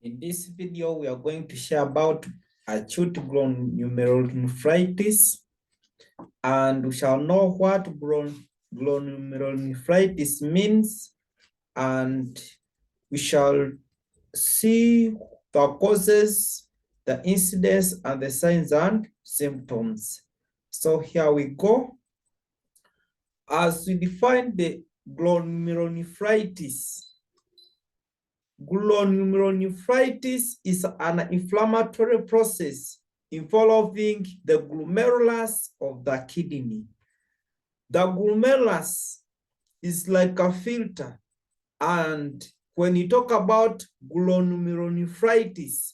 In this video, we are going to share about acute glomerulonephritis, and we shall know what glomerulonephritis means, and we shall see the causes, the incidence, and the signs and symptoms. So here we go. As we define the glomerulonephritis, glomerulonephritis is an inflammatory process involving the glomerulus of the kidney. The glomerulus is like a filter, and when you talk about glomerulonephritis,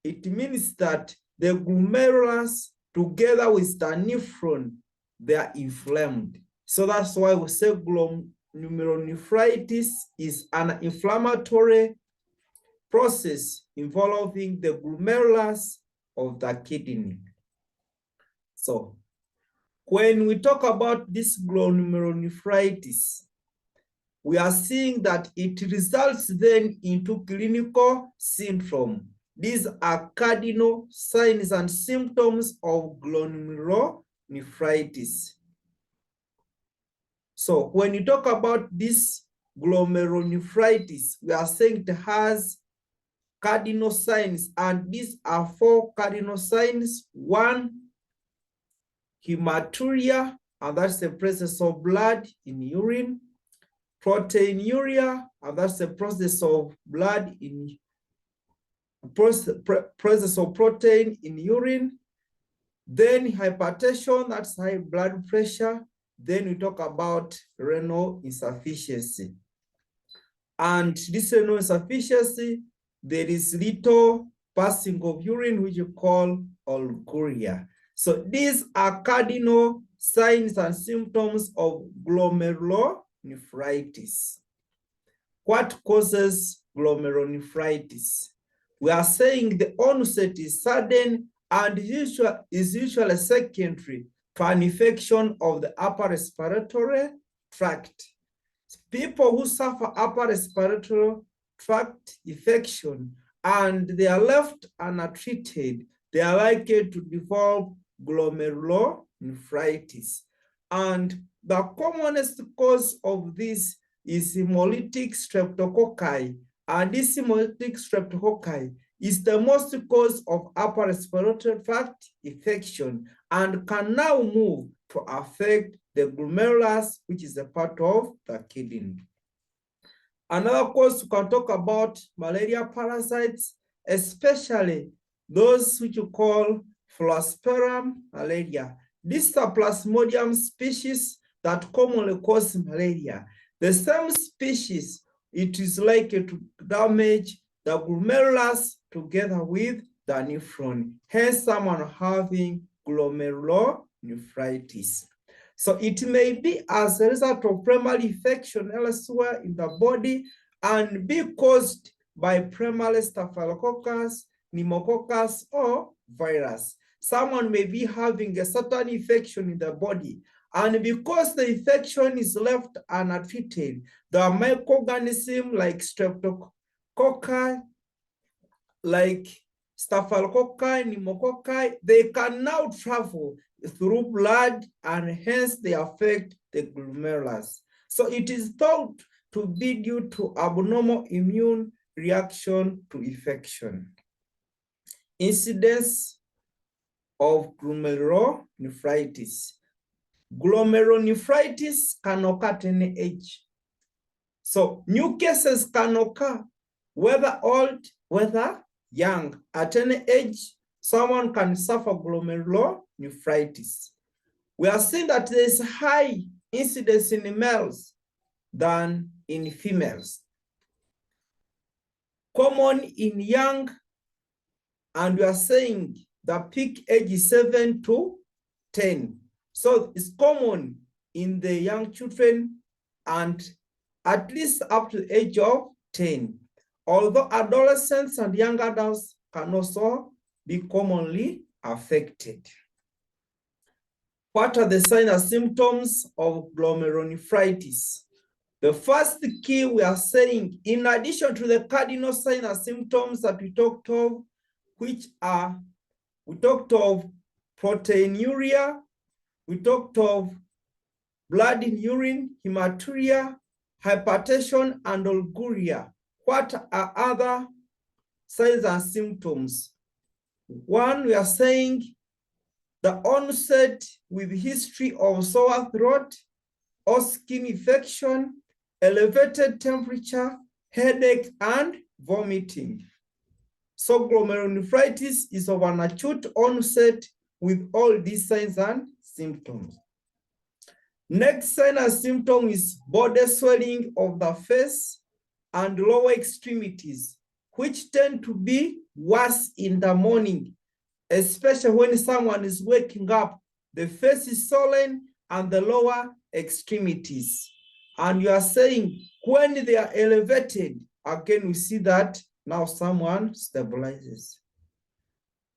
it means that the glomerulus together with the nephron, they are inflamed. So that's why we say glomerulonephritis is an inflammatory process involving the glomerulus of the kidney. So when we talk about this glomerulonephritis, we are seeing that it results then into clinical syndrome. These are cardinal signs and symptoms of glomerulonephritis. So when you talk about this glomerulonephritis, we are saying it has cardinal signs, and these are 4 cardinal signs. 1, hematuria, and that's the presence of blood in urine. Proteinuria, and that's the process of blood in presence of protein in urine. Then hypertension, that's high blood pressure. Then we talk about renal insufficiency. And this renal insufficiency, there is little passing of urine, which you call oliguria. So these are cardinal signs and symptoms of glomerulonephritis. What causes glomerulonephritis? We are saying the onset is sudden and is usually secondary to an infection of the upper respiratory tract. People who suffer upper respiratory tract infection and they are left untreated, they are likely to develop glomerulonephritis. And the commonest cause of this is hemolytic streptococci. And this hemolytic streptococci is the most cause of upper respiratory tract infection and can now move to affect the glomerulus, which is a part of the kidney. Another cause, we can talk about malaria parasites, especially those which you call Flaspharum malaria. This is a Plasmodium species that commonly causes malaria. The same species, it is likely to damage the glomerulus together with the nephron, hence someone having glomerulonephritis. So it may be as a result of primary infection elsewhere in the body and be caused by primary staphylococcus, pneumococcus, or virus. Someone may be having a certain infection in the body, and because the infection is left untreated, the microorganism like streptococci, like staphylococci, pneumococci, they can now travel through blood and hence they affect the glomerulus. So it is thought to be due to abnormal immune reaction to infection. Incidence of glomerulonephritis. Glomerulonephritis can occur at any age. So new cases can occur, whether old, whether young. At any age, someone can suffer glomerulonephritis. We are seeing that there is high incidence in males than in females. Common in young, and we are saying the peak age is 7 to 10. So it's common in the young children and at least up to the age of 10. Although adolescents and young adults can also be commonly affected. What are the signs and symptoms of glomerulonephritis? The first key we are saying, in addition to the cardinal signs and symptoms that we talked of, we talked of proteinuria, we talked of blood in urine, hematuria, hypertension, and oliguria. What are other signs and symptoms? One, we are saying the onset with history of sore throat or skin infection, elevated temperature, headache, and vomiting. So glomerulonephritis is of an acute onset with all these signs and symptoms. Next sign and symptom is body swelling of the face and lower extremities, which tend to be worse in the morning, especially when someone is waking up. The face is swollen and the lower extremities. And you are saying when they are elevated, again, we see that now someone stabilizes.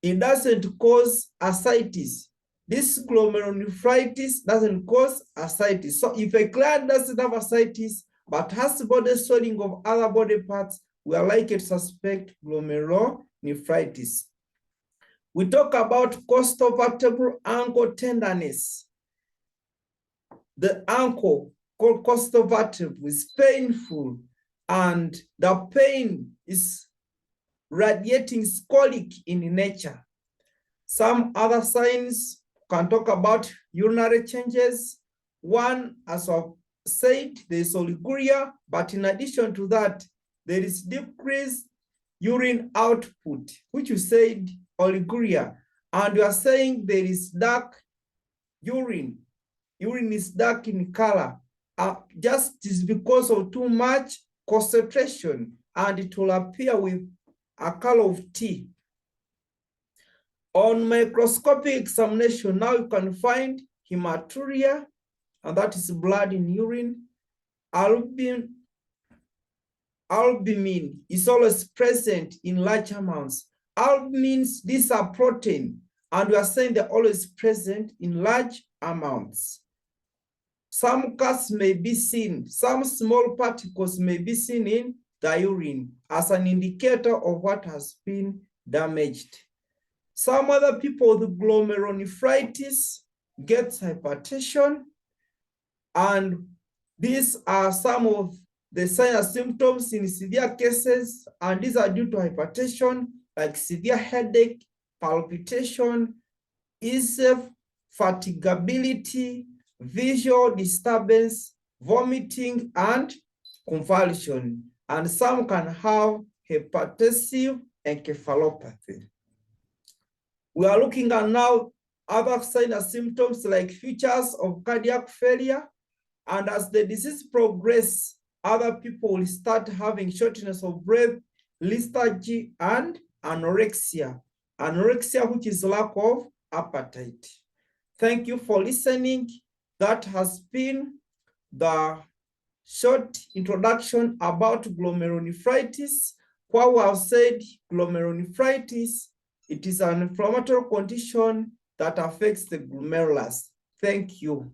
It doesn't cause ascites. This glomerulonephritis doesn't cause ascites. So if a client doesn't have ascites, but has body swelling of other body parts, we are likely to suspect glomerulonephritis. We talk about costovertebral ankle tenderness. The ankle called costovertebral is painful, and the pain is radiating scolic in nature. Some other signs can talk about urinary changes. One, as I've said, there is oliguria, but in addition to that, there is decreased urine output, which you said oliguria, and you are saying there is dark urine. Urine is dark in color. Just is because of too much concentration, and it will appear with a color of tea. On microscopic examination, now you can find hematuria, and that is blood in urine. Albumin is always present in large amounts. Albumins, these are protein, and we are saying they're always present in large amounts. Some cats may be seen, some small particles may be seen in the urine as an indicator of what has been damaged. Some other people with glomerulonephritis get hypertension, and these are some of the signs and symptoms in severe cases, and these are due to hypertension, like severe headache, palpitation, fatigability, visual disturbance, vomiting, and convulsion. And some can have hypertensive encephalopathy. We are looking at now other signs and symptoms like features of cardiac failure. And as the disease progresses, other people will start having shortness of breath, lethargy, and anorexia. Anorexia, which is lack of appetite. Thank you for listening. That has been the short introduction about glomerulonephritis. What we have said, glomerulonephritis, it is an inflammatory condition that affects the glomerulus. Thank you.